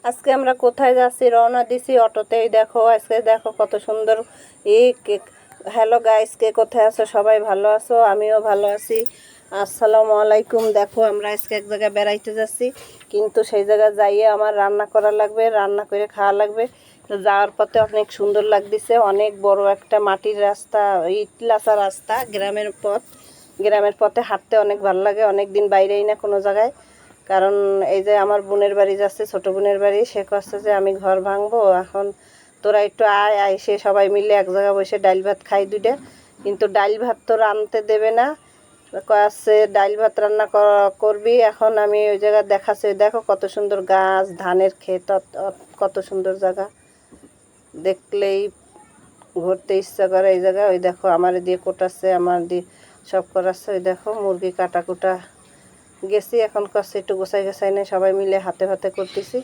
আজকে আমরা কোথায় যাচ্ছি? রওনা দিছি অটোতেই। দেখো আজকে দেখো কত সুন্দর এই কেক। হ্যালো গাইস, কে কোথায় আছো? সবাই ভালো আছো? আমিও ভালো আছি। আসসালামু আলাইকুম। দেখো আমরা আজকে এক জায়গায় বেড়াইতে যাচ্ছি, কিন্তু সেই জায়গায় যাইয়ে আমার রান্না করা লাগবে, রান্না করে খাওয়া লাগবে। তো যাওয়ার পথে অনেক সুন্দর লাগতেছে, অনেক বড় একটা মাটির রাস্তা, ইটলাচা রাস্তা, গ্রামের পথ। গ্রামের পথে হাঁটতে অনেক ভালো লাগে। অনেক দিন বাইরেই না কোনো জায়গায়, কারণ এই যে আমার বোনের বাড়ি যাচ্ছে, ছোটো বোনের বাড়ি। সে কচ্ছে যে আমি ঘর ভাঙবো, এখন তোরা একটু আয় আয়। সে সবাই মিলে এক জায়গায় বসে ডাইল ভাত খাই দুইটা, কিন্তু ডাইল ভাত তো রাঁধতে দেবে না। কচ্ছে ডাইল ভাত রান্না করবি। এখন আমি ওই জায়গায় দেখাচ্ছি, দেখো কত সুন্দর গাছ, ধানের ক্ষেত, কত সুন্দর জায়গা, দেখলেই ঘুরতে ইচ্ছা করে এই জায়গায়। ওই দেখো আমার দিয়ে কোটাচ্ছে, আমার দিয়ে সব করাচ্ছে। ওই দেখো মুরগি কাটা কুটা গেছি, এখন করছে একটু গোছাই গোছাই নেই, সবাই মিলে হাতে হাতে করতেছি।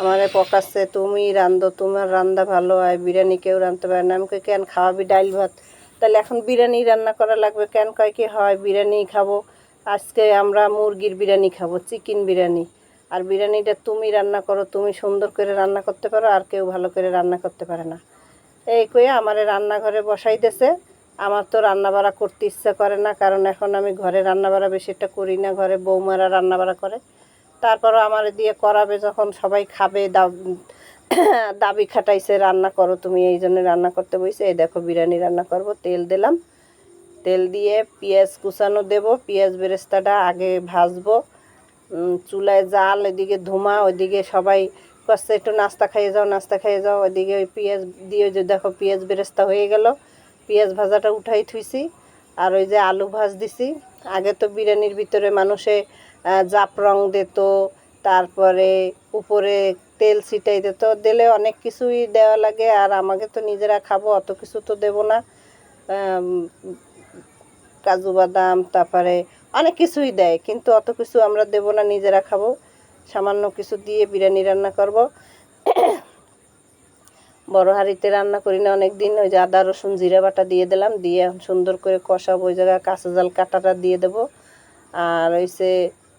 আমারে পকাচ্ছে, তুমি রান্ধো, তোমার রান্না ভালো হয়, বিরিয়ানি কেউ রাঁধতে পারে না। আমি কই কেন খাওয়াবি ডাইল ভাত? তাহলে এখন বিরিয়ানি রান্না করা লাগবে কেন? কয় কি হয়, বিরিয়ানি খাবো আজকে, আমরা মুরগির বিরিয়ানি খাবো, চিকেন বিরিয়ানি। আর বিরিয়ানিটা তুমি রান্না করো, তুমি সুন্দর করে রান্না করতে পারো, আর কেউ ভালো করে রান্না করতে পারে না। এই কয়ে আমারে রান্নাঘরে বসাই দিয়েছে। আমার তো রান্নাবাড়া করতে ইচ্ছা করে না, কারণ এখন আমি ঘরে রান্নাবাড়া বেশি একটা করি না, ঘরে বৌমারা রান্নাবাড়া করে। তারপরও আমার দিয়ে করাবে, যখন সবাই খাবে, দাবি খাটাইছে রান্না করো তুমি, এই জন্য রান্না করতে বসে। এই দেখো বিরিয়ানি রান্না করব, তেল দিলাম, তেল দিয়ে পেঁয়াজ কুচানো দেব, পেঁয়াজ বেরেস্তাটা আগে ভাজবো। চুলায় জাল, এদিকে ধুমা, ওইদিকে সবাই করছে একটু নাস্তা খাইয়ে যাও, নাস্তা খাইয়ে যাও। ওইদিকে ওই পেঁয়াজ দিয়ে, যে দেখো পেঁয়াজ বেরেস্তা হয়ে গেল, পেঁয়াজ ভাজাটা উঠাই থুইছি। আর ওই যে আলু ভাজ দিছি। আগে তো বিরিয়ানির ভিতরে মানুষে জাফরং দিত, তারপরে উপরে তেল ছিটাই দিত, দিলে অনেক কিছুই দেওয়া লাগে। আর আমাকে তো নিজেরা খাবো, অত কিছু তো দেবো না। কাজু বাদাম, তারপরে অনেক কিছুই দেয়, কিন্তু অত কিছু আমরা দেবো না, নিজেরা খাবো। সামান্য কিছু দিয়ে বিরিয়ানি রান্না করব। বড় হাঁড়িতে রান্না করি না অনেক দিন। ওই যে আদা রসুন জিরা বাটা দিয়ে দিলাম, দিয়ে সুন্দর করে কষাবো। ওই জায়গায় কাঁচা জাল কাটাটা দিয়ে দেবো। আর ওইসে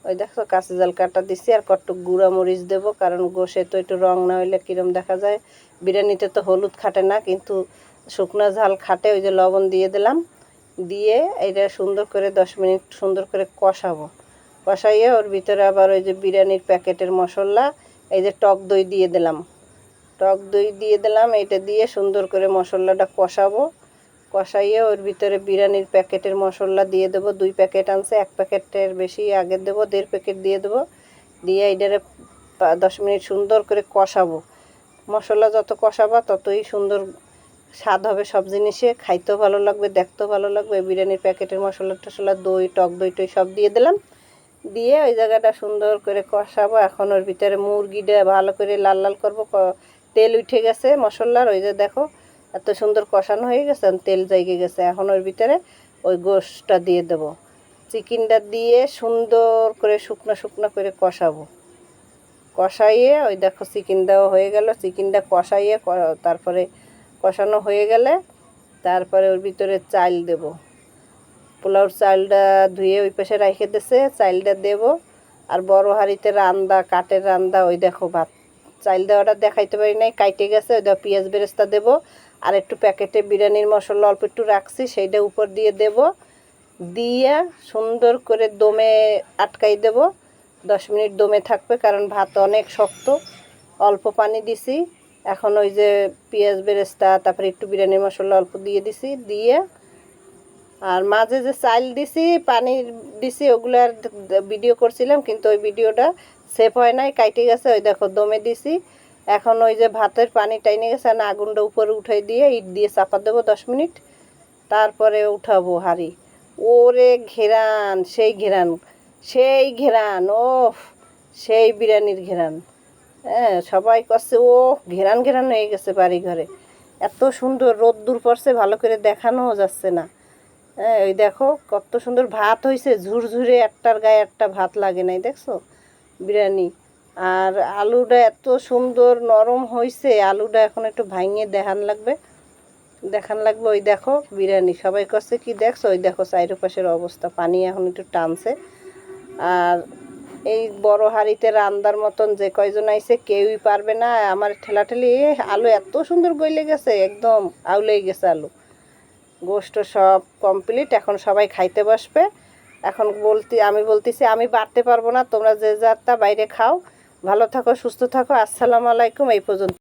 ওই দেখো কাঁচা জাল কাটা দিছি, আর কটুক গুঁড়া মরিচ দেবো, কারণ গোশে তো একটু রং না হইলে কীরম দেখা যায়। বিরিয়ানিতে তো হলুদ খাটে না, কিন্তু শুকনো ঝাল খাটে। ওই যে লবণ দিয়ে দিলাম, দিয়ে এটা সুন্দর করে 10 মিনিট সুন্দর করে কষাবো। কষাইয়ে ওর ভিতরে আবার ওই যে বিরিয়ানির প্যাকেটের মশলা, এই যে টক দই দিয়ে দিলাম, টক দই দিয়ে দিলাম। এটা দিয়ে সুন্দর করে মশলাটা কষাবো। কষাইয়ে ওর ভিতরে বিরিয়ানির প্যাকেটের মশলা দিয়ে দেবো। 2 প্যাকেট আনছে, 1 প্যাকেটের বেশি আগে দেবো, 1.5 প্যাকেট দিয়ে দেবো। দিয়ে এটারে 10 মিনিট সুন্দর করে কষাবো। মশলা যত কষাবা ততই সুন্দর স্বাদ হবে সব জিনিসে, খাইতেও ভালো লাগবে, দেখতেও ভালো লাগবে। বিরিয়ানির প্যাকেটের মশলা টশলা, দই, টক দই টই সব দিয়ে দিলাম। দিয়ে ওই জায়গাটা সুন্দর করে কষাবো। এখন ওর ভিতরে মুরগিটা ভালো করে লাল লাল করবো। তেল উঠে গেছে মশলার, ওই যে দেখো এত সুন্দর কষানো হয়ে গেছে, তেল জাইগে গেছে। এখন ওর ভিতরে ওই গোশটা দিয়ে দেবো, চিকেনটা দিয়ে সুন্দর করে শুকনো শুকনো করে কষাবো। কষাইয়ে ওই দেখো চিকেন দেওয়া হয়ে গেল, চিকেনটা কষাইয়ে তারপরে কষানো হয়ে গেলে তারপরে ওর ভিতরে চাল দেব। পোলাওর চালটা ধুয়ে ওই পাশে রেখে দিয়েছে, চালটা দেব। আর বড় হাঁড়িতে রান্দা, কাঠের রান্দা, ওই দেখো ভাত চাল দেওয়াটা দেখাইতে পারি নাই, কাইটে গেছে। ওই দেখো পেঁয়াজ বেরেস্তা দেব, আর একটু প্যাকেটে বিরিয়ানির মশলা অল্প একটু রাখছি, সেইটা উপর দিয়ে দেব। দিয়ে সুন্দর করে দমে আটকাই দেব। 10 মিনিট দমে থাকবে, কারণ ভাত অনেক শক্ত। অল্প পানি দিছি। এখন ওই যে পেঁয়াজ বেরেস্তা, তারপরে একটু বিরিয়ানির মশলা অল্প দিয়ে দিছি, দিয়ে আর মাঝে যে চাল দিছি, পানি দিছি, ওগুলো আর ভিডিও করছিলাম, কিন্তু ওই ভিডিওটা সেভ হয় নাই, কাইটে গেছে। ওই দেখো দমে দিছি। এখন ওই যে ভাতের পানি টাইনে গেছে না, আগুনটা উপরে উঠাই দিয়ে ইট দিয়ে চাপা দেবো 10 মিনিট, তারপরে উঠাবো হাঁড়ি। ওরে ঘেরান, সেই ঘেরান, সেই ঘেরান, ও সেই বিরিয়ানির ঘেরান। হ্যাঁ, সবাই করছে ও ঘেরান ঘেরান হয়ে গেছে বাড়ি ঘরে। এত সুন্দর রোদ্দুর পড়ছে, ভালো করে দেখানোও যাচ্ছে না। হ্যাঁ, ওই দেখো কত সুন্দর ভাত হয়েছে, ঝুরঝুরে, একটার গায়ে একটা ভাত লাগে নাই, দেখছো বিরিয়ানি। আর আলুটা এত সুন্দর নরম হয়েছে, আলুটা এখন একটু ভাঙিয়ে দেখান লাগবে। ওই দেখো বিরিয়ানি, সবাই করছে কি দেখছো? ওই দেখো চারিপাশের অবস্থা, পানি এখন একটু টানছে। আর এই বড় হাঁড়িতে রান্দার মতন যে কয়জন আইছে কেউই পারবে না। আমার ঠেলাঠেলি আলু এত সুন্দর গলে গেছে, একদম আউলেই গেছে আলু। গোশত সব কমপ্লিট, এখন সবাই খাইতে বসবে। এখন আমি বলতেছি আমি বাড়তে পারবো না, তোমরা যে যারটা বাইরে খাও। ভালো থাকো, সুস্থ থাকো। আসসালামু আলাইকুম। এই পর্যন্ত।